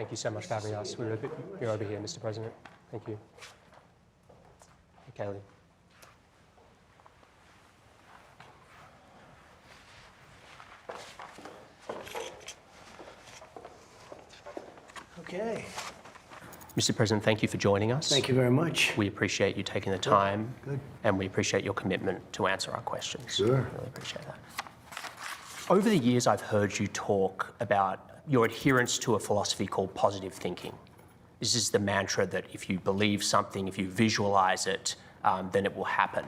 Thank you so much for having us. You're over here, Mr. President. Thank you. Okay, Lee. Okay. Mr. President, thank you for joining us. Thank you very much. We appreciate you taking the time. Good. And we appreciate your commitment to answer our questions. Sure. Really appreciate that. Over the years, I've heard you talk about your adherence to a philosophy called positive thinking. This is the mantra that if you believe something, if you visualize it, then it will happen.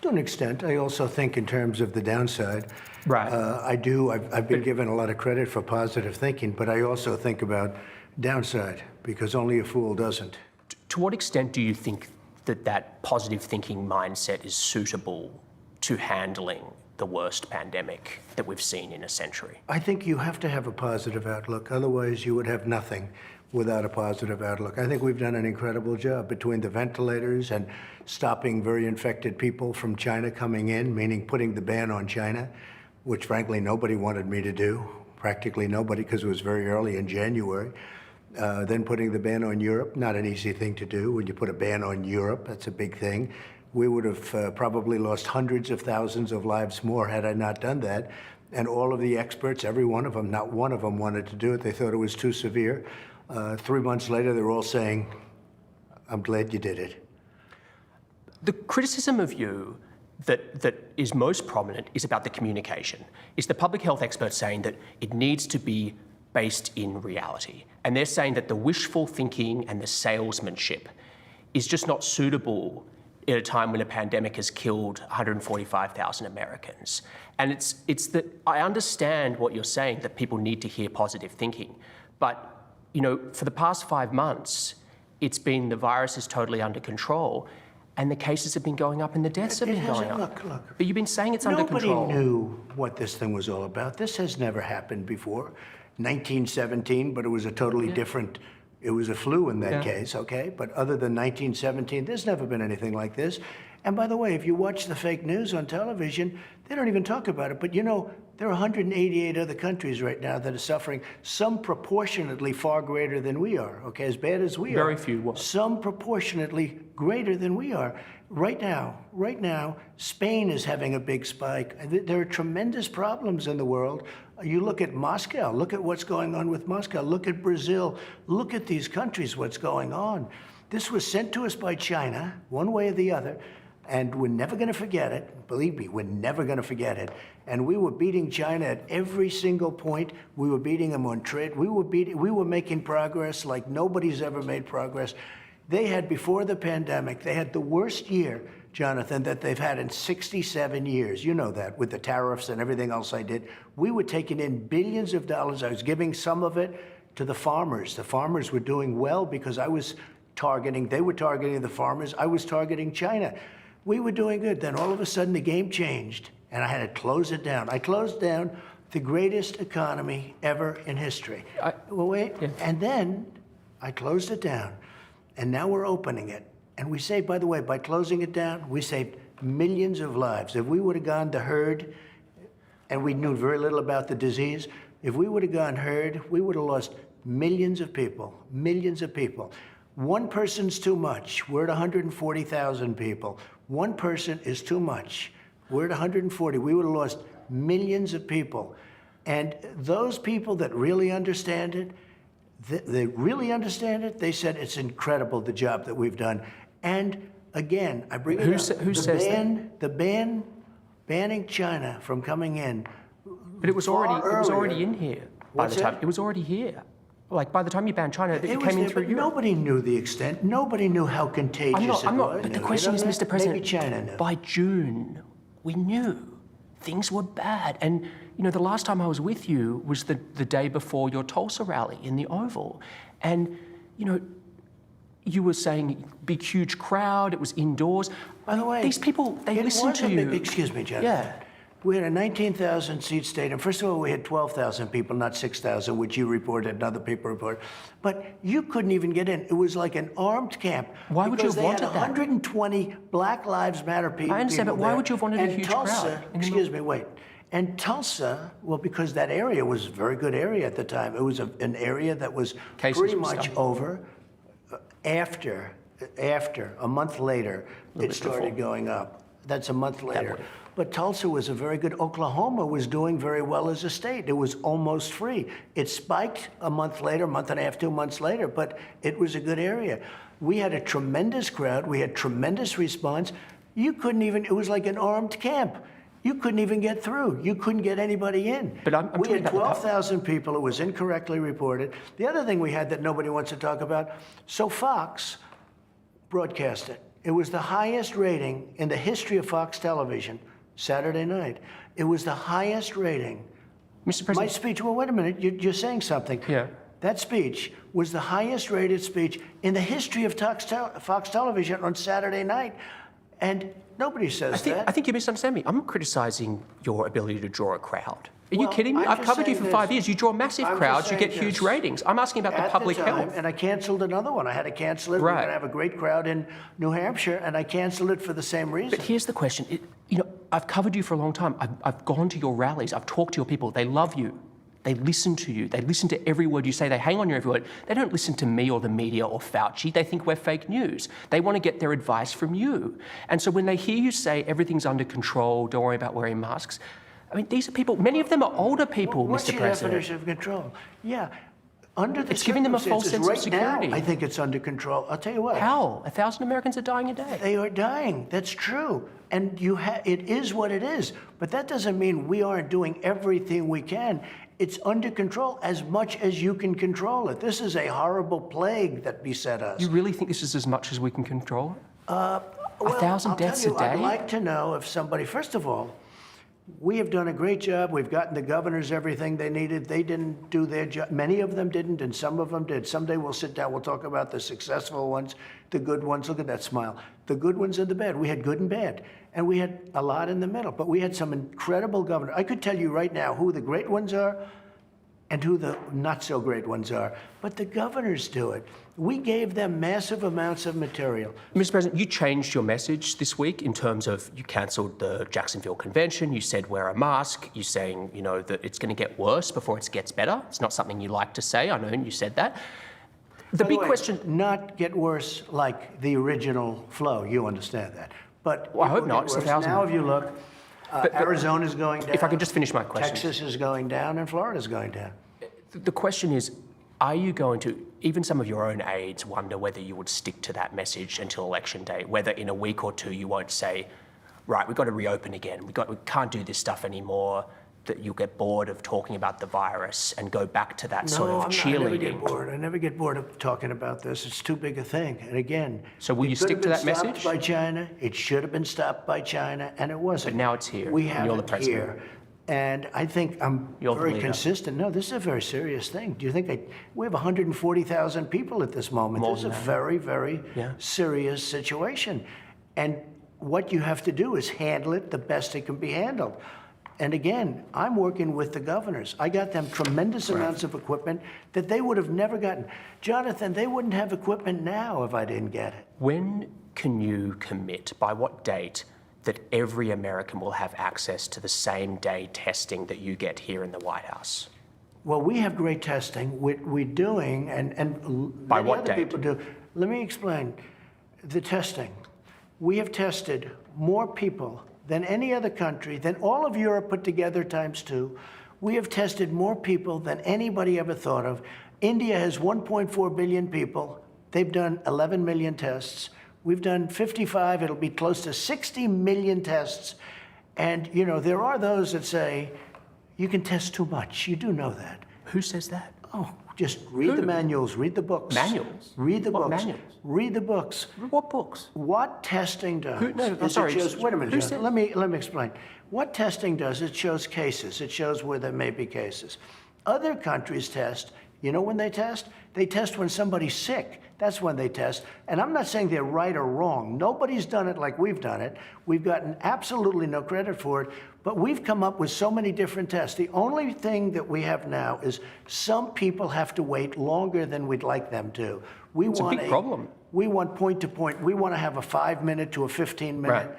To an extent, I also think in terms of the downside. Right. I've been given a lot of credit for positive thinking, but I also think about downside, because only a fool doesn't. To what extent do you think that that positive thinking mindset is suitable to handling the worst pandemic that we've seen in a century? I think you have to have a positive outlook. Otherwise, you would have nothing without a positive outlook. I think we've done an incredible job between the ventilators and stopping very infected people from China coming in, meaning putting the ban on China, which frankly nobody wanted me to do, practically nobody, because it was very early in January. Then putting the ban on Europe, not an easy thing to do. When you put a ban on Europe, that's a big thing. We would have probably lost hundreds of thousands of lives more had I not done that. And all of the experts, every one of them, not one of them wanted to do it. They thought it was too severe. 3 months later, they're all saying, I'm glad you did it. The criticism of you that is most prominent is about the communication. It's the public health experts saying that it needs to be based in reality. And they're saying that the wishful thinking and the salesmanship is just not suitable at a time when a pandemic has killed 145,000 Americans. And it's that I understand what you're saying, that people need to hear positive thinking. But, you know, for the past 5 months, it's been the virus is totally under control, and the cases have been going up and the deaths have been going up. Look. But you've been saying it's under control. Nobody knew what this thing was all about. This has never happened before. 1917, but it was a totally different, it was a flu in that case, okay? But other than 1917, there's never been anything like this. And by the way, if you watch the fake news on television, they don't even talk about it. But you know, there are 188 other countries right now that are suffering, some proportionately far greater than we are, okay? As bad as we are. Very few. Some proportionately greater than we are. Right now, Spain is having a big spike. There are tremendous problems in the world. You look at Moscow, look at what's going on with Moscow. Look at Brazil, look at these countries, what's going on. This was sent to us by China, one way or the other, and we're never gonna forget it. Believe me, we're never gonna forget it. And we were beating China at every single point. We were beating them on trade. We were making progress like nobody's ever made progress. They had, before the pandemic, they had the worst year, Jonathan, that they've had in 67 years. You know that, with the tariffs and everything else I did. We were taking in billions of dollars. I was giving some of it to the farmers. The farmers were doing well because they were targeting the farmers. I was targeting China. We were doing good. Then all of a sudden the game changed and I had to close it down. I closed down the greatest economy ever in history. And then I closed it down. And now we're opening it. And we saved, by the way, by closing it down, we saved millions of lives. If we would have gone the herd, and we knew very little about the disease, if we would have gone herd, we would have lost millions of people, millions of people. One person's too much. We're at 140,000 people. One person is too much. We're at 140. We would have lost millions of people. And those people that really understand it, they said it's incredible the job that we've done. And again, I bring it up. Who says that? The ban, banning China from coming in. But it was already in here by the time. It was already here. Like by the time you banned China, it came in through Europe. Nobody knew the extent. Nobody knew how contagious it was. But the question is, Mr. President, maybe China knew. By June, we knew things were bad. And, you know, the last time I was with you was the day before your Tulsa rally in the Oval. And, you know, you were saying big, huge crowd, it was indoors. By the way, these people, they listen to you. Excuse me, Jonathan. Yeah. We had a 19,000-seat stadium. First of all, we had 12,000 people, not 6,000, which you reported, another people reported. But you couldn't even get in. It was like an armed camp. Why would you have wanted that? Because they had 120 Black Lives Matter people. I understand, but why would you have wanted a huge Tulsa, crowd? excuse me, wait. And Tulsa, well, because that area was a very good area at the time. It was an area that was pretty much over. After a month later, it started going up. That's a month later. But Tulsa was a very good, Oklahoma was doing very well as a state. It was almost free. It spiked a month later, month and a half, 2 months later, but it was a good area. We had a tremendous crowd. We had tremendous response. You couldn't even, it was like an armed camp. You couldn't even get through. You couldn't get anybody in. But we had 12,000 people. It was incorrectly reported. The other thing we had that nobody wants to talk about, so Fox broadcast it. It was the highest rating in the history of Fox television, Saturday night. It was the highest rating. Mr. President. My speech, well, wait a minute, you're saying something. Yeah. That speech was the highest rated speech in the history of Fox television on Saturday night. And nobody says that. I think you misunderstand me. I'm criticizing your ability to draw a crowd. Are you Well, kidding me? I'm I've just covered you saying for this. 5 years. You draw massive I'm just crowds, you saying get huge this. ratings. I'm asking about the At public the time, health. and I canceled another one. I had to cancel it. We were Right. going to have a great crowd in New Hampshire, and I canceled it for the same reason. But here's the question. You know, I've covered you for a long time. I've gone to your rallies. I've talked to your people. They love you. They listen to you. They listen to every word you say. They hang on your every word. They don't listen to me or the media or Fauci. They think we're fake news. They want to get their advice from you. And so when they hear you say everything's under control, don't worry about wearing masks, I mean, these are people, many of them are older people, What's Mr. your President. definition of control? Yeah. Under the It's giving them a false sense of right security. now, I think it's under control. I'll tell you what. How? 1,000 Americans are dying a day. They are dying. That's true. And it is what it is. But that doesn't mean we aren't doing everything we can. It's under control as much as you can control it. This is a horrible plague that beset us. You really think this is as much as we can control? Well, 1,000 I'll tell deaths you, a day? I'd like to know if somebody, first of all, we have done a great job. We've gotten the governors everything they needed. They didn't do their job. Many of them didn't, and some of them did. Someday we'll sit down, we'll talk about the successful ones, the good ones. Look at that smile. The good ones and the bad. We had good and bad. And we had a lot in the middle. But we had some incredible governors. I could tell you right now who the great ones are and who the not so great ones are. But the governors do it. We gave them massive amounts of material. Mr. President, you changed your message this week in terms of you cancelled the Jacksonville Convention. You said wear a mask. You're saying, you know, that it's going to get worse before it gets better. It's not something you like to say. I know you said that. The By big way, question. not get worse like the original flow. You understand that. But Well, I it hope will not. get It's worse. 1,000. Now, if you look, Arizona's going down. If I could just finish my question. Texas is going down, and Florida's going down. The question is, are you going to, even some of your own aides wonder whether you would stick to that message until election day, whether in a week or two you won't say, right, we've got to reopen again, we can't do this stuff anymore, that you'll get bored of talking about the virus and go back to that sort of cheerleading? I never get bored. I never get bored of talking about this. It's too big a thing. And again, So will you stick to that message? It could have been stopped by China. It should have been stopped by China, and it wasn't. But now it's here, We and have you're the it president. here. And I think I'm You're the very leader. consistent. No, this is a very serious thing. Do you think we have 140,000 people at this moment? More This is than a that. very, very Yeah. serious situation. And what you have to do is handle it the best it can be handled. And again, I'm working with the governors. I got them tremendous amounts of equipment that they would have never gotten. Jonathan, they wouldn't have equipment now if I didn't get it. When can you commit, by what date, that every American will have access to the same day testing that you get here in the White House? Well, we have great testing. We're doing, and By many what other date? people do. Let me explain the testing. We have tested more people than any other country, than all of Europe put together times 2. We have tested more people than anybody ever thought of. India has 1.4 billion people. They've done 11 million tests. We've done 55, it'll be close to 60 million tests. And, you know, there are those that say, you can test too much. You do know that. Who says that? Oh, just read the manuals, read the books. Manuals? Read the What books. manuals? Read the books. What books? What testing does Who- no, I'm is sorry, it shows, wait a minute, who John, said- let me explain. What testing does, it shows cases. It shows where there may be cases. Other countries test, you know when they test? They test when somebody's sick. That's when they test. And I'm not saying they're right or wrong. Nobody's done it like we've done it. We've gotten absolutely no credit for it, but we've come up with so many different tests. The only thing that we have now is some people have to wait longer than we'd like them to. It's a big problem. We want point to point. We want to have a 5-minute to a 15-minute Right.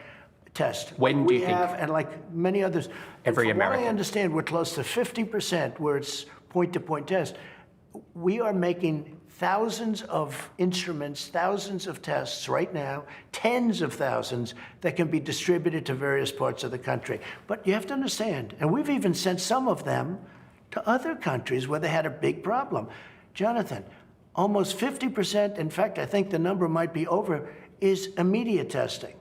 test. When do you think? And like many others, Every from what I American. understand, we're close to 50% where it's point-to-point test. We are making thousands of instruments, thousands of tests right now, tens of thousands that can be distributed to various parts of the country. But you have to understand, and we've even sent some of them to other countries where they had a big problem. Jonathan, almost 50%, in fact, I think the number might be over, is immediate testing.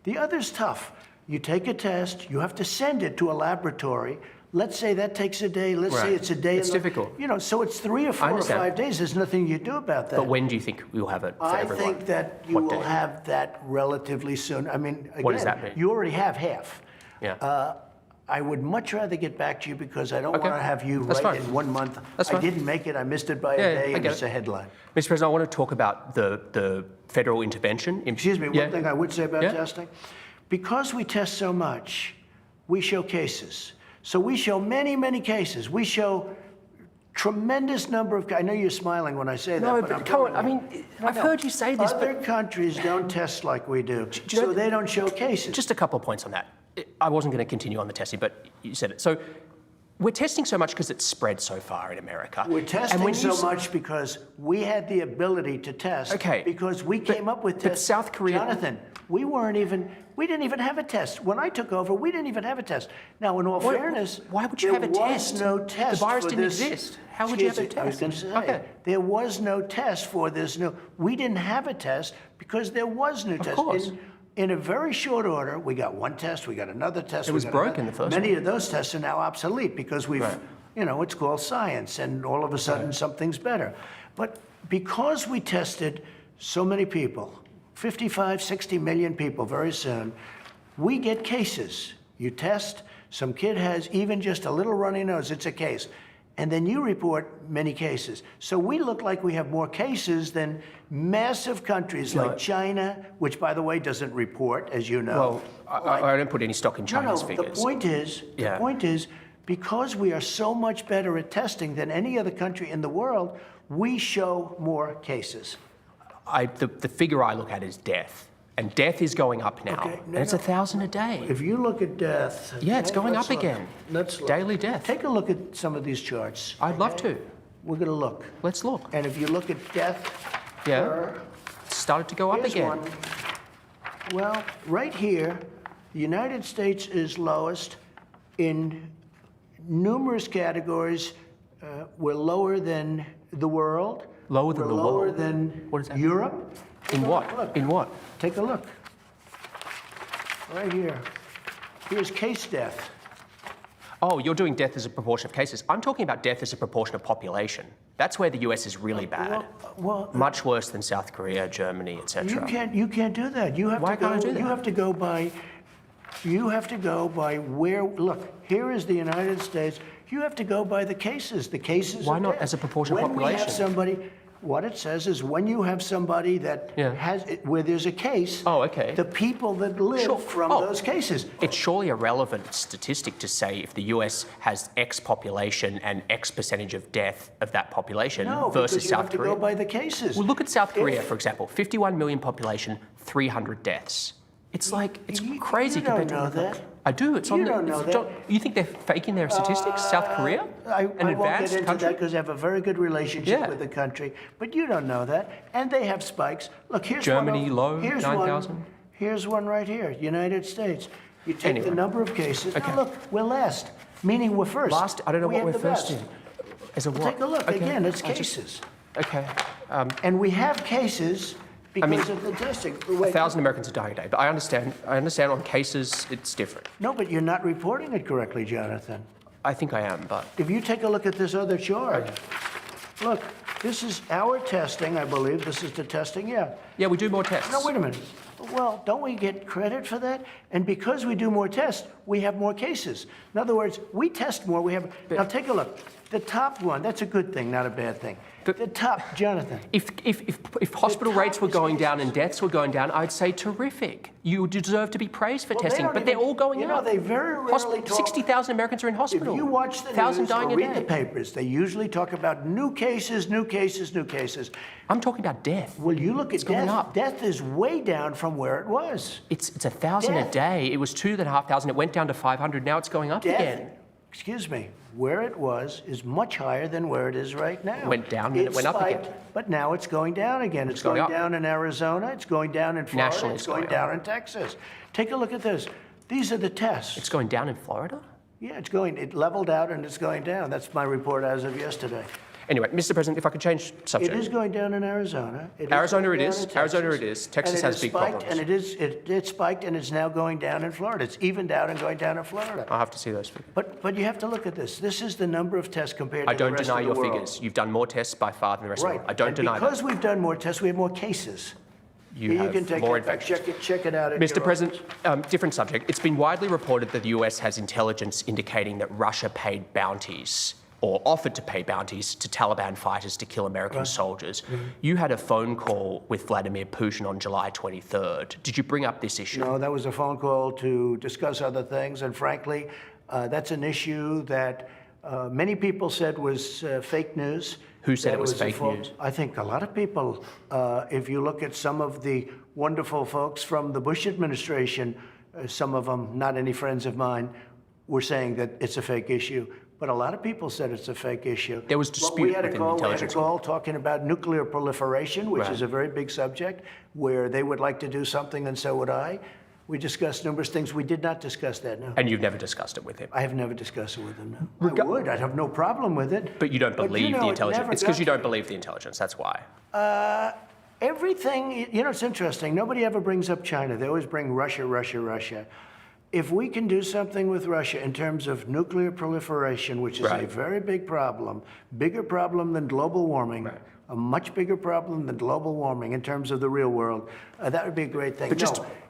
The other's tough. You take a test, you have to send it to a laboratory. Let's say that takes a day. Let's say Right. it's a day. It's difficult. You know, so it's 3 or 4 or understand. 5 days. There's nothing you do about that. But when do you think we'll have it for I everyone? think that you What will day? have that relatively soon. I mean, again, What does that mean? you already have half. Yeah. I would much rather get back to you because I don't Okay. want to have you That's write fine. in 1 month. That's I fine. didn't make it. I missed it by Yeah, a yeah, day, I and get it's it. a headline. Mr. President, I want to talk about the federal intervention. Excuse me, Yeah. one thing I would say about Yeah. testing. Because we test so much, we show cases. So we show many, many cases. We show tremendous number of, I know you're smiling when I say that, No, but I'm but come on. telling I you. mean, I've heard you say this, Other but countries don't test like we do, you know- so they don't show cases. just a couple of points on that. I wasn't going to continue on the testing, but you said it. So we're testing so much because it's spread so far in America. We're And testing when you so s- much because we had the ability to test. Okay, Because we came up with but tests. South Korea- Jonathan, we didn't even have a test. When I took over, we didn't even have a test. Now, in all fairness, why would you have a test? There was no test. The virus for didn't this. exist. How would you have a Excuse me, I was test? going to say, Okay. there was no test for this new. We didn't have a test because there was no test. course. In a very short order, we got one test, we got another test. It was broken, the first Many of those tests are now obsolete because we've, Right. you know, it's called science, and all of a sudden something's better. But because we tested so many people, 55, 60 million people very soon, we get cases. You test, some kid has even just a little runny nose, it's a case. And then you report many cases. So we look like we have more cases than massive countries like China, which, by the way, doesn't report, as you know. Well, I don't put any stock in China's No, figures. the point is, because we are so much better at testing than any other country in the world, we show more cases. The figure I look at is death. And death is going up now. Okay, And it's 1,000 a day. If you look at death... Yeah, it's okay, going let's up look. again. Let's look. Daily death. Take a look at some of these charts. I'd love to. We're going to look. Let's look. And if you look at death Yeah. per... It's started to go up Here's again. one. Well, right here, the United States is lowest in numerous categories. We're lower than the world. Lower than We're the lower world? than What does that Europe. In what? Look. In what? Take a look. Right here. Here's case death. Oh, you're doing death as a proportion of cases. I'm talking about death as a proportion of population. That's where the US is really bad. Well, Much worse than South Korea, Germany, etc. you can't do that. You have Why to go, can't I do that? You have to go by where. Look, here is the United States. You have to go by the cases. The cases. Why are not dead. as a proportion of when population? we have somebody. What it says is when you have somebody that Yeah. where there's a case. Oh, okay. The people that live Sure. from Oh. those cases. It's surely a relevant statistic to say if the US has X population and X percentage of death of that population No, versus because you South have to Korea. go by the cases. Well, look at South Korea, If- for example. 51 million population, 300 deaths. It's like, it's You- crazy you don't compared to know other that. countries. I do. It's You on the. don't know it's- that. You think they're faking their statistics? South Korea? I An won't advanced get into country? that because I have a very good relationship Yeah. with the country, but you don't know that. And they have spikes. Look, here's Germany, one. low, Here's 9,000. one. Here's one right here, United States. You take Anyway. the number of cases. Okay. Now look, we're last, meaning we're first. Last, I don't know We what have we're the first best. in. As a what? Take a look. Okay, Again, it's I just- cases. Okay. And we have cases because mean, of the testing. Wait, 1,000 Americans are dying a day, but I understand on cases it's different. no, but you're not reporting it correctly, Jonathan. I think I am, but If you take a look at this other chart, Look, this is our testing, I believe. This is the testing, yeah. Yeah, we do more tests. No, wait a minute. Well, don't we get credit for that? And because we do more tests, we have more cases. In other words, we test more, we have... Now, take a look. The top one, that's a good thing, not a bad thing. The top, Jonathan. If hospital rates were going down and deaths were going down, I'd say terrific. You deserve to be praised for testing, but they're all going up. You know, they very rarely talk... 60,000 Americans are in hospital. If you watch the 1,000 news dying or a read day. the papers, they usually talk about new cases, new cases, new cases. I'm talking about death. Well, you look at going death. up. Death is way down from where it was. It's 1,000 a day. It was 2,500. It went down to 500. Now it's going up again. Excuse me, where it was is much higher than where it is right now. It went down and it went up again. But now it's going down again. It's going down in Arizona. It's going down in Florida. Nationally, it's going down in Texas. Take a look at this. These are the tests. It's going down in Florida? Yeah, it leveled out and it's going down. That's my report as of yesterday. Anyway, Mr. President, if I could change subject. It is going down in Arizona. Arizona it is. Arizona it is. Texas has big problems. And it spiked and it's now going down in Florida. It's evened out and going down in Florida. I'll have to see those figures. But you have to look at this. This is the number of tests compared to the rest of the world. I don't deny your figures. You've done more tests by far than the rest of the world. I don't deny that. Because we've done more tests, we have more cases. You have can take more that back. infections. Check it out. Mr. President, different subject. It's been widely reported that the US has intelligence indicating that Russia paid bounties or offered to pay bounties to Taliban fighters to kill American soldiers. You had a phone call with Vladimir Putin on July 23rd. Did you bring up this issue? No, that was a phone call to discuss other things. And frankly, that's an issue that many people said was fake news. Who said it was fake news? I think a lot of people, if you look at some of the wonderful folks from the Bush administration, some of them, not any friends of mine, were saying that it's a fake issue. But a lot of people said it's a fake issue. There was dispute within the intelligence. We had a call talking about nuclear proliferation, which is a very big subject, where they would like to do something and so would I. We discussed numerous things. We did not discuss that, no. And you've never discussed it with him? I have never discussed it with him, no. I would. I'd have no problem with it. But you don't believe the intelligence. It's because you don't believe the intelligence. That's why. Everything, you know, it's interesting. Nobody ever brings up China. They always bring Russia, Russia, Russia. If we can do something with Russia in terms of nuclear proliferation, which is a very big problem, bigger problem than global warming, a much bigger problem than global warming in terms of the real world, that would be a great thing.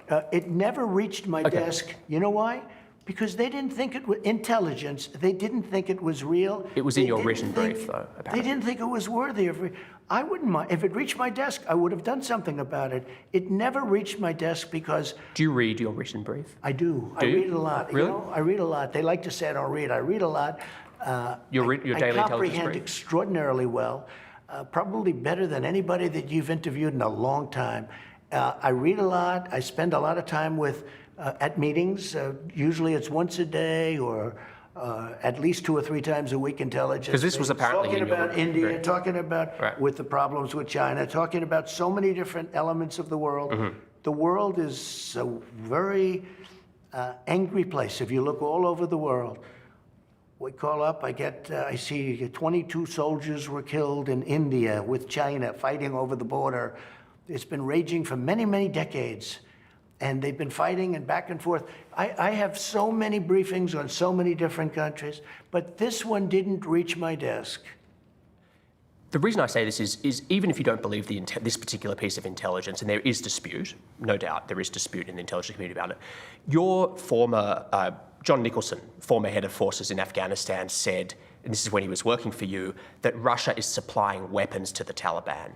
But it never reached my desk. You know why? Because they didn't think it was intelligence. They didn't think it was real. It was in your written brief, though, apparently. They didn't think it was worthy of... I wouldn't mind. If it reached my desk, I would have done something about it. It never reached my desk because... Do you read your written brief? I do. I read a lot. Really? You know, I read a lot. They like to say I don't read. I read a lot. Your daily intelligence brief? I comprehend extraordinarily well, probably better than anybody that you've interviewed in a long time. I read a lot. I spend a lot of time at meetings. Usually it's once a day or at least 2 or 3 times a week intelligence. Because this was apparently talking about India, talking about with the problems with China, talking about so many different elements of the world. The world is a very angry place. If you look all over the world, we call up, I see 22 soldiers were killed in India with China fighting over the border. It's been raging for many, many decades. And they've been fighting and back and forth. I have so many briefings on so many different countries, but this one didn't reach my desk. The reason I say this is even if you don't believe this particular piece of intelligence, and there is dispute, no doubt there is dispute in the intelligence community about it, your former, John Nicholson, former head of forces in Afghanistan, said, and this is when he was working for you, that Russia is supplying weapons to the Taliban.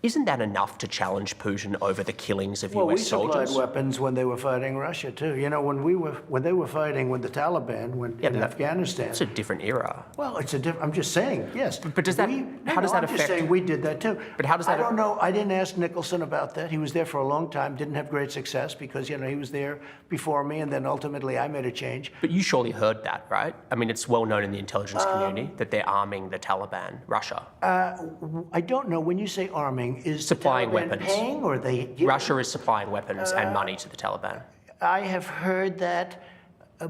Isn't that enough to challenge Putin over the killings of US soldiers? Well, we supplied weapons when they were fighting Russia too. You know, when they were fighting with the Taliban in Afghanistan. It's a different era. Well, it's a different. I'm just saying, yes. But does that? How does that affect? I'm just saying we did that too. But how does that? I don't know. I didn't ask Nicholson about that. He was there for a long time. Didn't have great success because he was there before me, and then ultimately I made a change. But you surely heard that, right? I mean, it's well known in the intelligence community that they're arming the Taliban, Russia. I don't know. When you say arming, is supplying weapons. Paying, or they? Russia is supplying weapons and money to the Taliban. I have heard that,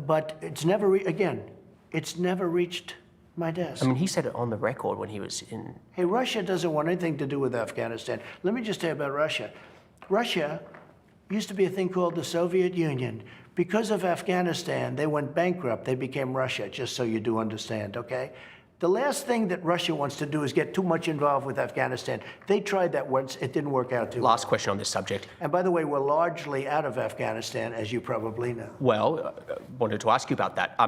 but it's never it's never reached my desk. I mean, he said it on the record when he was in. Hey, Russia doesn't want anything to do with Afghanistan. Let me just tell you about Russia. Russia used to be a thing called the Soviet Union. Because of Afghanistan, they went bankrupt. They became Russia, just so you do understand, okay? The last thing that Russia wants to do is get too much involved with Afghanistan. They tried that once. It didn't work out too well. Last question on this subject. And by the way, we're largely out of Afghanistan, as you probably know. Well, wanted to ask you about that.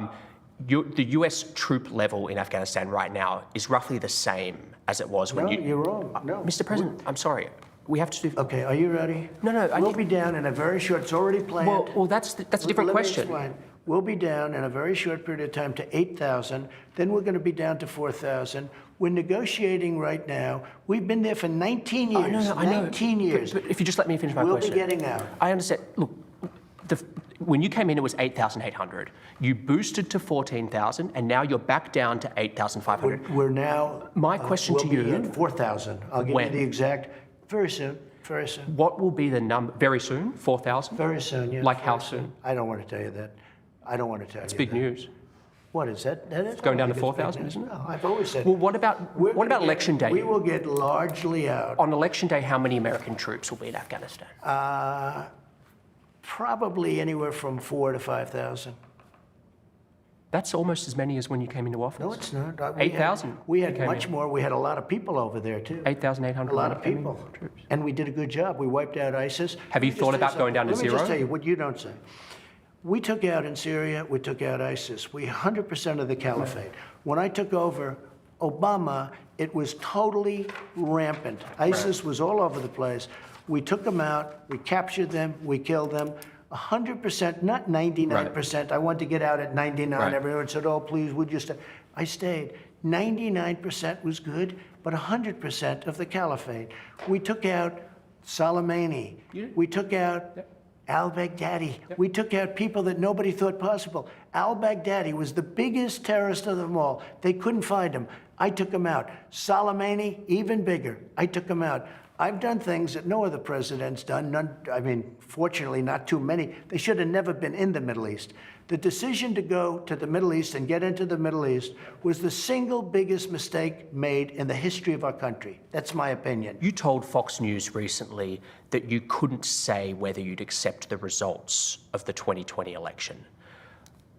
The US troop level in Afghanistan right now is roughly the same as it was when No, you're wrong. No. Mr. President, I'm sorry. We have to do... Okay, are you ready? No, We'll be down in a very short, it's already planned. Well, that's a different Let me question. explain. We'll be down in a very short period of time to 8,000. Then we're going to be down to 4,000. We're negotiating right now. We've been there for 19 years. I know. 19 years. But if you just let me finish my We'll question. be getting out. I understand. Look, when you came in, it was 8,800. You boosted to 14,000, and now you're back down to 8,500. We're now. My question to we'll be you- at 4,000. I'll give When? you the exact. Very soon. Very soon. What will be the number? Very soon? 4,000? Very soon. Yeah. Like how very soon? I don't want to tell you that. I don't want to tell you. It's big that. news. What is that? That is going down to I think it's big 4,000, news. isn't it? No, I've always said. Well, what about we're gonna get- Election Day? We will get largely out. On Election Day, how many American troops will be in Afghanistan? Probably anywhere from 4,000 to 5,000. That's almost as many as when you came into office. No, it's not. 8,000 We you had came much in. more. We had a lot of people over there too. 8,800. A lot of people. Troops. And we did a good job. We wiped out ISIS. Have you Let me just thought tell about going down to Let me zero? just tell you what you don't say. We took out in Syria, we took out ISIS. We 100% of the caliphate. When I took over Obama, it was totally rampant. ISIS was all over the place. We took them out, we captured them, we killed them. 100%, not 99%. I wanted to get out at 99. Right. Everyone said, oh, please, would you stay? I stayed. 99% was good, but 100% of the caliphate. We took out Soleimani. We took out al-Baghdadi. We took out people that nobody thought possible. Al-Baghdadi was the biggest terrorist of them all. They couldn't find him. I took him out. Soleimani, even bigger. I took him out. I've done things that no other president's done. None, I mean, fortunately, not too many. They should have never been in the Middle East. The decision to go to the Middle East and get into the Middle East was the single biggest mistake made in the history of our country. That's my opinion. You told Fox News recently that you couldn't say whether you'd accept the results of the 2020 election.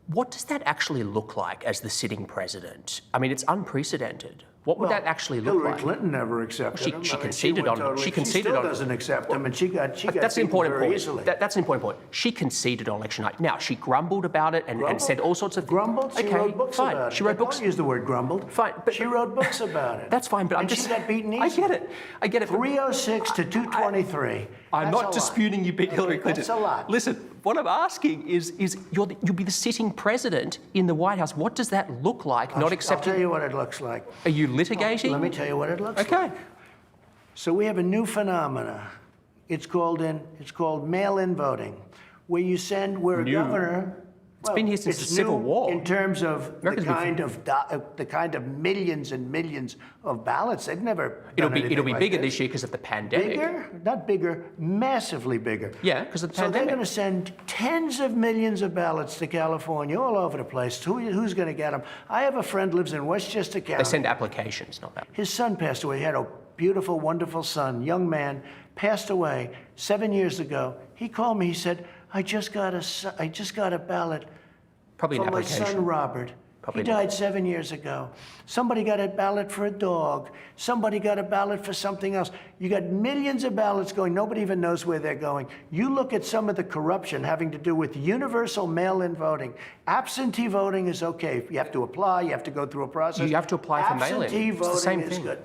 What does that actually look like as the sitting president? I mean, it's unprecedented. What would that actually look Hillary like? Clinton never accepted him. She I mean, conceded went on him. totally- She conceded still on him. doesn't accept him, and she got That's an beaten important very point. easily. That's an important point. She conceded on election night. Now, she grumbled about it and said all sorts of things. Grumbled? She wrote books fine. about it. She wrote books. Don't use the word grumbled. Fine, but she wrote books about it. That's fine, but I'm And just. she got beaten I easily. get it. I get it. 306 to 223. I'm That's not a lot. disputing you beat Hillary Clinton. That's a lot. Listen, what I'm asking is you'll be the sitting president in the White House. What does that look like? Not I'll accepting. tell you what it looks like. Are you litigating? Let me tell you what it looks like. Okay. So we have a new phenomena. It's called mail-in voting, where you send where a New. governor. It's been here since it's the Civil new War. in terms of America's the kind of millions and millions of ballots. They've never. It'll done be anything like bigger this year because of the pandemic. Bigger, not bigger, massively bigger. Yeah, because of the So they're pandemic. going to send tens of millions of ballots to California, all over the place. Who's going to get them? I have a friend lives in Westchester County. They send applications, not that. His son passed away. He had a beautiful, wonderful son, young man, passed away 7 years ago. He called me. He said, "I just got a ballot Probably an for my application. son Robert. Probably He died 7 years ago. Somebody got a ballot for a dog. Somebody got a ballot for something else. You got millions of ballots going. Nobody even knows where they're going. You look at some of the corruption having to do with universal mail-in voting. Absentee voting is okay. You have to apply. You have to go through a process. You have to apply for mail-in. Absentee It's the voting same is thing. good.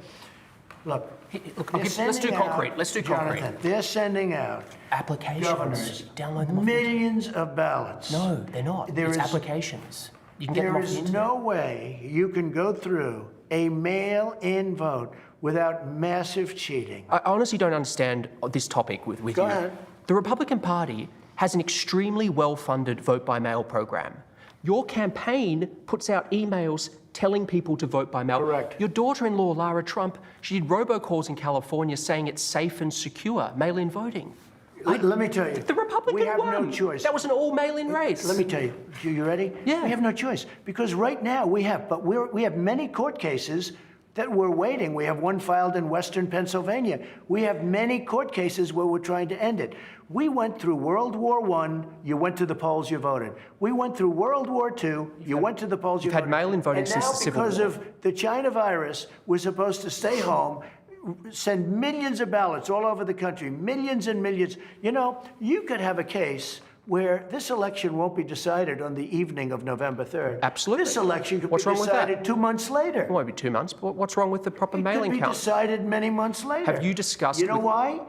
Look, Look, they're let's do sending concrete. out- Let's do concrete. Jonathan, they're sending out Applications. governors Download them off. millions of ballots. No, they're not. There It's is- applications. You can get them There off the is internet. no way you can go through a mail-in vote without massive cheating. I honestly don't understand this topic with Go you. ahead. The Republican Party has an extremely well-funded vote-by-mail program. Your campaign puts out emails telling people to vote by mail. Correct. Your daughter-in-law, Lara Trump, she did robocalls in California saying it's safe and secure, mail-in voting. Let me tell you. The Republican we have won. no choice. That was an all-mail-in race. Let me tell you. You ready? Yeah. We have no choice because right now we have many court cases that we're waiting. We have one filed in Western Pennsylvania. We have many court cases where we're trying to end it. We went through World War I, you went to the polls, you voted. We went through World War II, you went to the polls, you voted. You've had mail-in voting since the Civil War. And now because of the China virus, we're supposed to stay home, send millions of ballots all over the country, millions and millions. You know, you could have a case where this election won't be decided on the evening of November 3rd. Absolutely. This election could What's be wrong with that? decided 2 months later. It won't be 2 months, but what's wrong with the proper mailing It could be count? decided many months later. Have you discussed You know with- why?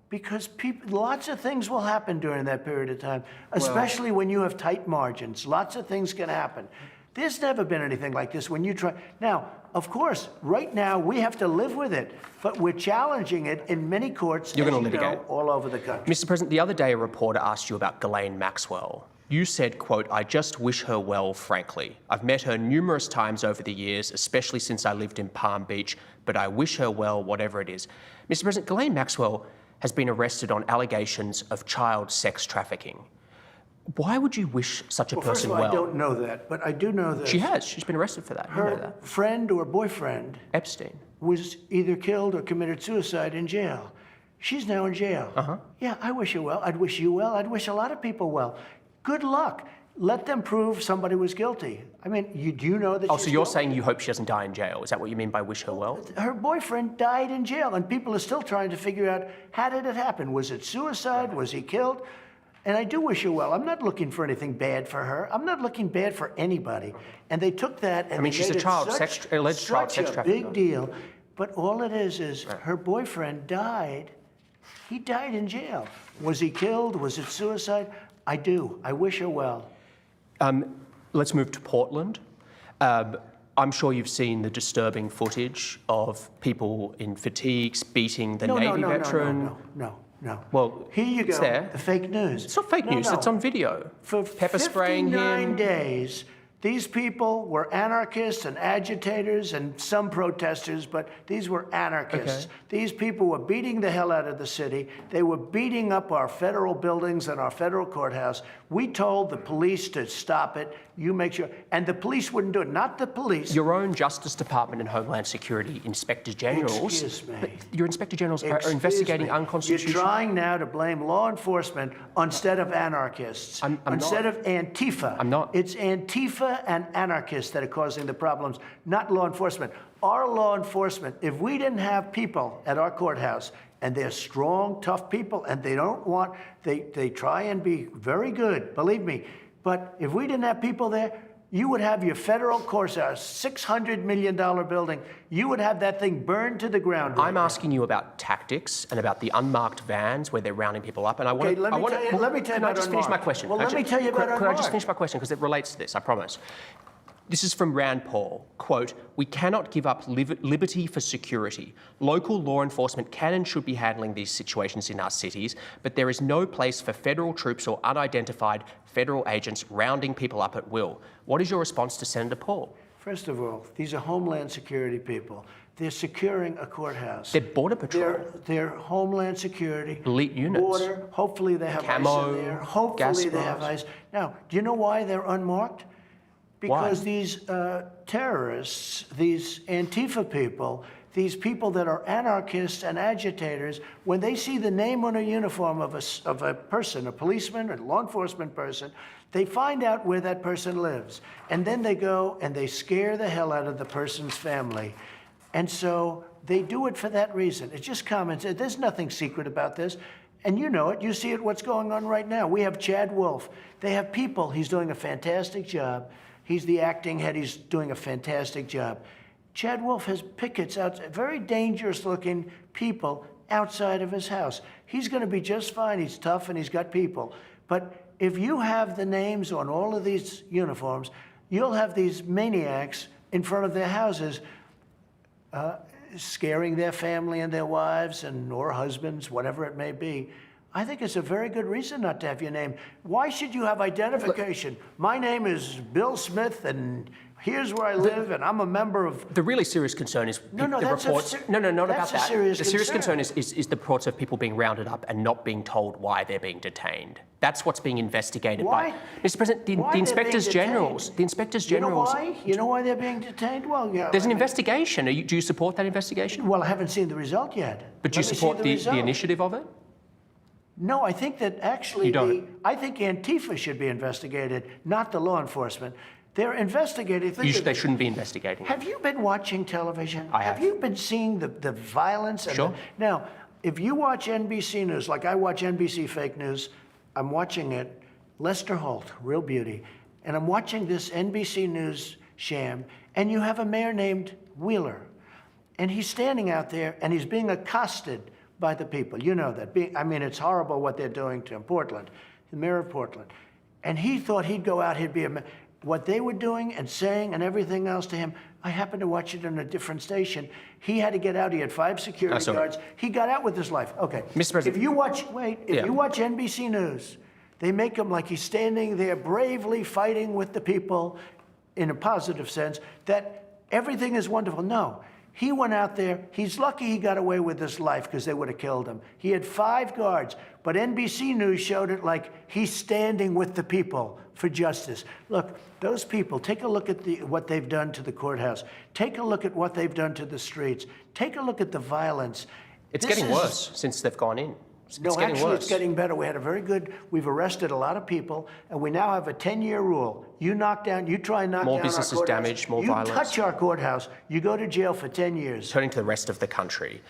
Because lots of things will happen during that period of time, especially when you have tight margins. Lots of things can happen. There's never been anything like this when you try. Now, of course, right now we have to live with it, but we're challenging it in many courts, You're as gonna you know, litigate. all over the country. Mr. President, the other day a reporter asked you about Ghislaine Maxwell. You said, quote, "I just wish her well, frankly. I've met her numerous times over the years, especially since I lived in Palm Beach, but I wish her well, whatever it is." Mr. President, Ghislaine Maxwell has been arrested on allegations of child sex trafficking. Why would you wish such a Well, first person of all, well? I don't know that, but I do know this. She has. She's been arrested for that. You know Her that. friend or boyfriend Epstein. was either killed or committed suicide in jail. She's now in jail. Yeah, I wish her well. I'd wish you well. I'd wish a lot of people well. Good luck. Let them prove somebody was guilty. I mean, do you know that Oh, she's so you're guilty? saying you hope she doesn't die in jail? Is that what you mean by wish her well? Her boyfriend died in jail, and people are still trying to figure out, how did it happen? Was it suicide? Was he killed? And I do wish her well. I'm not looking for anything bad for her. I'm not looking bad for anybody. And they took that and I mean, they she's made a it child alleged child such sex a trafficker. big deal. But all it is her boyfriend died. He died in jail. Was he killed? Was it suicide? I do. I wish her well. Let's move to Portland. I'm sure you've seen the disturbing footage of people in fatigues beating the Navy veteran. No. Well, here you go. it's there. The fake news. It's not fake news. It's on video. For Pepper spraying 59 him. days, these people were anarchists and agitators and some protesters, but these were anarchists. Okay. These people were beating the hell out of the city. They were beating up our federal buildings and our federal courthouse. We told the police to stop it. You make sure. And the police wouldn't do it. Not the police. Your own Justice Department and Homeland Security Inspector Generals. Excuse me. But your Inspector Generals are Excuse investigating me. unconstitutional. You're trying now to blame law enforcement instead of anarchists. I'm instead not. of Antifa. I'm not. It's Antifa and anarchists that are causing the problems, not law enforcement. Our law enforcement, if we didn't have people at our courthouse, and they're strong, tough people, and they don't want, they try and be very good, believe me. But if we didn't have people there, you would have your federal courthouse, $600 million building. You would have that thing burned to the ground. I'm asking you about tactics and about the unmarked vans where they're rounding people up. And I want Okay, to. let me tell you Can I about just finish my unmarked. question? Well, let me tell you about Can I just unmarked. finish my question because it relates to this? I promise. This is from Rand Paul. Quote, "We cannot give up liberty for security. Local law enforcement can and should be handling these situations in our cities, but there is no place for federal troops or unidentified federal agents rounding people up at will." What is your response to Senator Paul? First of all, these are Homeland Security people. They're securing a courthouse. They're Border Patrol. They're Homeland Security. Elite units. Border. Hopefully they have Camo, ICE in there. gas Hopefully they have masks. ICE. Now, do you know why they're unmarked? Because Why? these terrorists, these Antifa people, these people that are anarchists and agitators, when they see the name on a uniform of a person, a policeman, a law enforcement person, they find out where that person lives. And then they go and they scare the hell out of the person's family. And so they do it for that reason. It's just common sense. There's nothing secret about this. And you know it. You see it, what's going on right now. We have Chad Wolf. They have people. He's doing a fantastic job. He's the acting head. He's doing a fantastic job. Chad Wolf has pickets out, very dangerous-looking people outside of his house. He's going to be just fine. He's tough and he's got people. But if you have the names on all of these uniforms, you'll have these maniacs in front of their houses scaring their family and their wives and or husbands, whatever it may be. I think it's a very good reason not to have your name. Why should you have identification? My name is Bill Smith, and here's where I live, and I'm a member of... The really serious concern is No, the that's reports. No, not about that's a that. serious The serious concern. concern is the reports of people being rounded up and not being told why they're being detained. That's what's being investigated Why? by Mr. President. The Why they're inspectors being generals. detained? The inspectors You know generals. why? You know why they're being detained? Well, yeah. There's an I mean, investigation. Do you support that investigation? Well, I haven't seen the result yet. But do you Let me see support the result. initiative of it? No, I think that actually You don't? I think Antifa should be investigated, not the law enforcement. They're investigating things. They shouldn't be investigating. Have you been watching television? I have. Have you been seeing the violence? And Sure. Now, if you watch NBC News, like I watch NBC fake news, I'm watching it, Lester Holt, real beauty, and I'm watching this NBC News sham, and you have a mayor named Wheeler, and he's standing out there, and he's being accosted by the people. You know that. I mean, it's horrible what they're doing to him. Portland, the mayor of Portland. And he thought he'd go out, he'd be what they were doing and saying and everything else to him, I happened to watch it on a different station. He had to get out. He had 5 security saw it. guards. He got out with his life. Okay. Mr. President. If you watch, Yeah. you watch NBC News, they make him like he's standing there bravely fighting with the people in a positive sense, that everything is wonderful. No. He went out there. He's lucky he got away with his life because they would have killed him. He had 5 guards, but NBC News showed it like he's standing with the people for justice. Look, those people, take a look at what they've done to the courthouse. Take a look at what they've done to the streets. Take a look at the violence. It's This getting is- worse since they've gone in. It's No, getting actually, worse. it's getting better. We had a very good, we've arrested a lot of people, and we now have a 10-year rule. You try and knock More down our businesses courthouse. damaged, more violence. You touch our courthouse, you go to jail for 10 years. Turning to the rest of the country,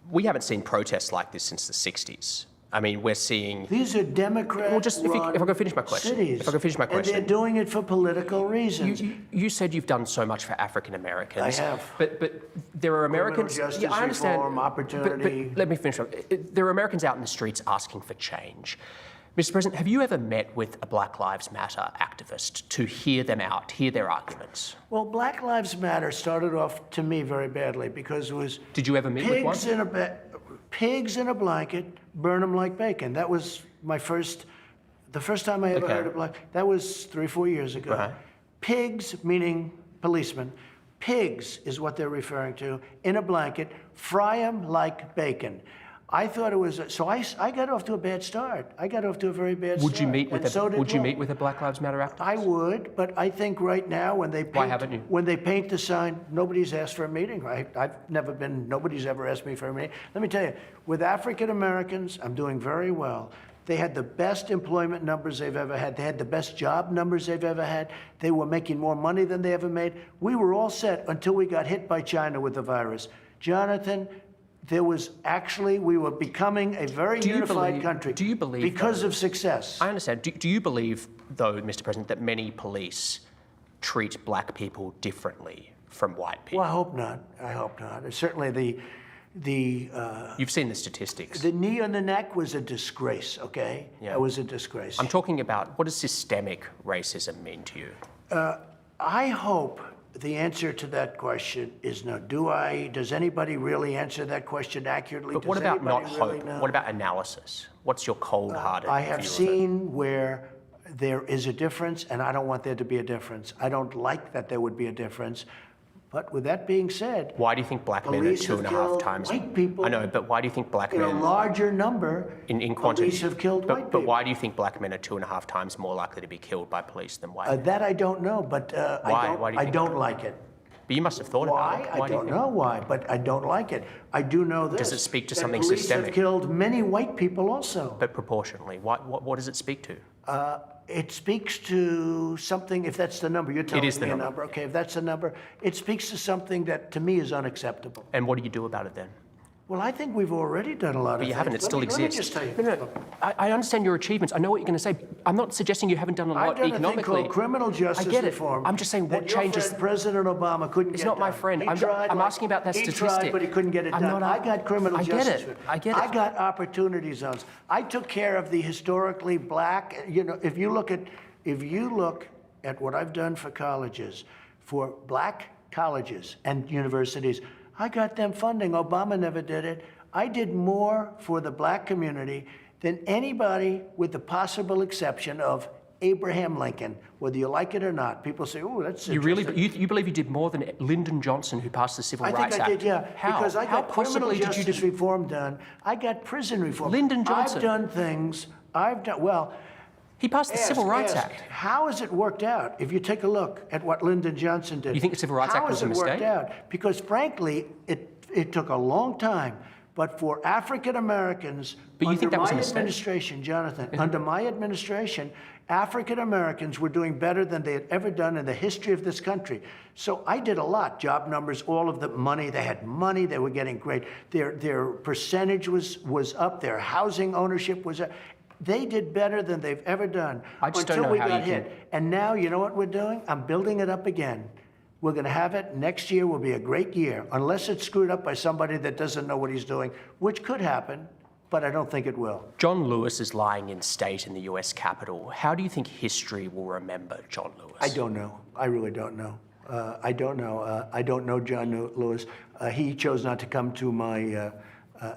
we haven't seen protests like this since the 60s. I mean, we're seeing... If I can finish my question. cities, If I can finish my question. And they're doing it for political reasons. You said you've done so much for African Americans. I have. But there are Americans... justice I understand. reform, opportunity. But let me finish. There are Americans out in the streets asking for change. Mr. President, have you ever met with a Black Lives Matter activist to hear them out, hear their arguments? Well, Black Lives Matter started off, to me, very badly because it was... Did you ever meet with one? Pigs in a blanket, burn them like bacon. That was the first time I ever heard of black. That was 3 or 4 years ago. Right. Pigs, meaning policemen. Pigs is what they're referring to, in a blanket, fry them like bacon. I thought it was, so I got off to a bad start. I got off to a very bad start. Would you meet with a a Black Lives Matter activist? I would, but I think right now when they paint, haven't you? When they paint the sign, nobody's asked for a meeting, right? Nobody's ever asked me for a meeting. Let me tell you, with African Americans, I'm doing very well. They had the best employment numbers they've ever had. They had the best job numbers they've ever had. They were making more money than they ever made. We were all set until we got hit by China with the virus. Jonathan, we were becoming a very unified country. Do you believe, because of success. I understand. Do you believe, though, Mr. President, that many police treat black people differently from white people? Well, I hope not. I hope not. Certainly You've seen the statistics. the knee on the neck was a disgrace, okay? Yeah. It was a disgrace. I'm talking about, what does systemic racism mean to you? I hope the answer to that question is no. Does anybody really answer that question accurately? But what Does about not anybody really hope? know? What about analysis? What's your cold-hearted I view have of it? seen where there is a difference, and I don't want there to be a difference. I don't like that there would be a difference. But with that being said, Why do you think black men are police 2.5 have killed times... white people I know, but why do you think black in a men... larger number, In quantity. police have killed white people. But why do you think black men are 2.5 times more likely to be killed by police than white men? That I don't know, but Why? Why do you I think don't that? like it. But you must have thought Why? about it. I do you don't think? know why, but I don't like it. I do know this. Does it speak to that something police systemic? have killed many white people also. But proportionally, what does it speak to? It speaks to something, if that's the number, you're telling is the me a number. number. Okay, if that's the number, it speaks to something that to me is unacceptable. And what do you do about it then? Well, I think we've already done a lot of But you things. haven't. It still Let me exists. just tell you. No. I understand your achievements. I know what you're going to say. I'm not suggesting you haven't done a I've lot done a thing economically. called criminal justice I get it. reform. I'm just saying what that your changes. friend, President Obama couldn't It's get not my done. friend. He I'm tried, asking about that he statistic. tried, but he couldn't get it I'm done. not- I got criminal I get justice. it. I get it. I got opportunity zones. I took care of the historically black. You know, if you look at what I've done for colleges, for black colleges and universities, I got them funding. Obama never did it. I did more for the black community than anybody with the possible exception of Abraham Lincoln, whether you like it or not. People say, oh, that's You interesting. really, you believe you did more than Lyndon Johnson, who passed the Civil I Rights think I Act? did, yeah. How? Because I How got criminal possibly did you justice do? reform done. I got prison reform. Lyndon Johnson. I've done things. Well, He passed the Civil Rights ask, Act. how has it worked out? If you take a look at what Lyndon Johnson did. You think the Civil Rights Act was a How has it mistake? worked out? Because frankly, it took a long time. But for African Americans, But you think that was a my mistake? administration, Jonathan, under my administration, African Americans were doing better than they had ever done in the history of this country. So I did a lot. Job numbers, all of the money. They had money. They were getting great. Their percentage was up. Their housing ownership was up. They did better than they've ever done I just don't until know we how got you hit. can- And now, you know what we're doing? I'm building it up again. We're going to have it. Next year will be a great year, unless it's screwed up by somebody that doesn't know what he's doing, which could happen, but I don't think it will. John Lewis is lying in state in the US Capitol. How do you think history will remember John Lewis? I don't know. I really don't know. I don't know. I don't know John Lewis. He chose not to come to my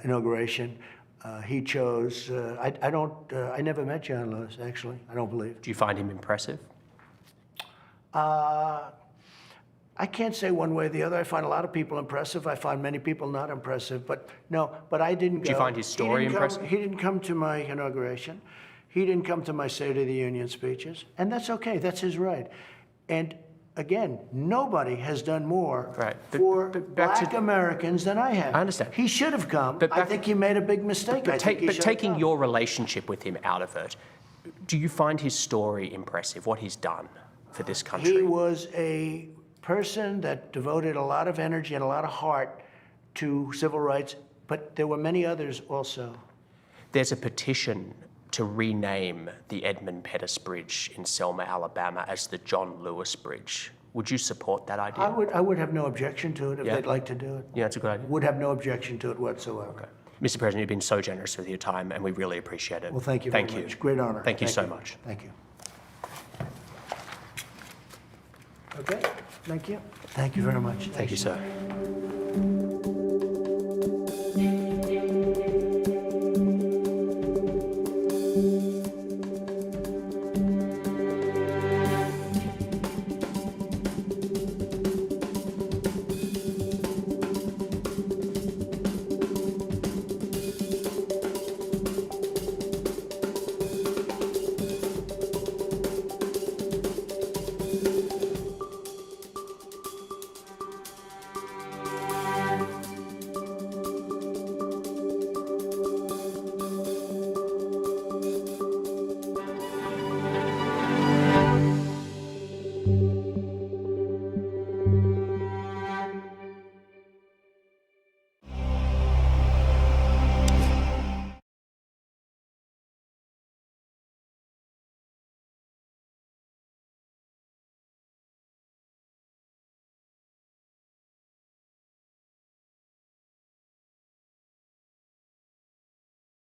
inauguration. He chose. I never met John Lewis, actually. I don't believe. Do you find him impressive? I can't say one way or the other. I find a lot of people impressive. I find many people not impressive. But no, but I didn't go. Do you find his story impressive? He didn't come to my inauguration. He didn't come to my State of the Union speeches. And that's okay. That's his right. And again, nobody has done more Right. for But back black to- Americans than I have. I understand. He should have come. But I back- think he made a big mistake. I think he But should have taking come. your relationship with him out of it, do you find his story impressive, what he's done for this country? He was a person that devoted a lot of energy and a lot of heart to civil rights, but there were many others also. There's a petition to rename the Edmund Pettus Bridge in Selma, Alabama as the John Lewis Bridge. Would you support that idea? I would have no objection to it if Yeah. they'd like to do it. Yeah, it's a good idea. Would have no objection to it whatsoever. Mr. President, you've been so generous with your time, and we really appreciate it. Well, thank you very much. Great honor. Thank you so much. Thank you. Okay, thank you. Thank you very much. Thank you, sir.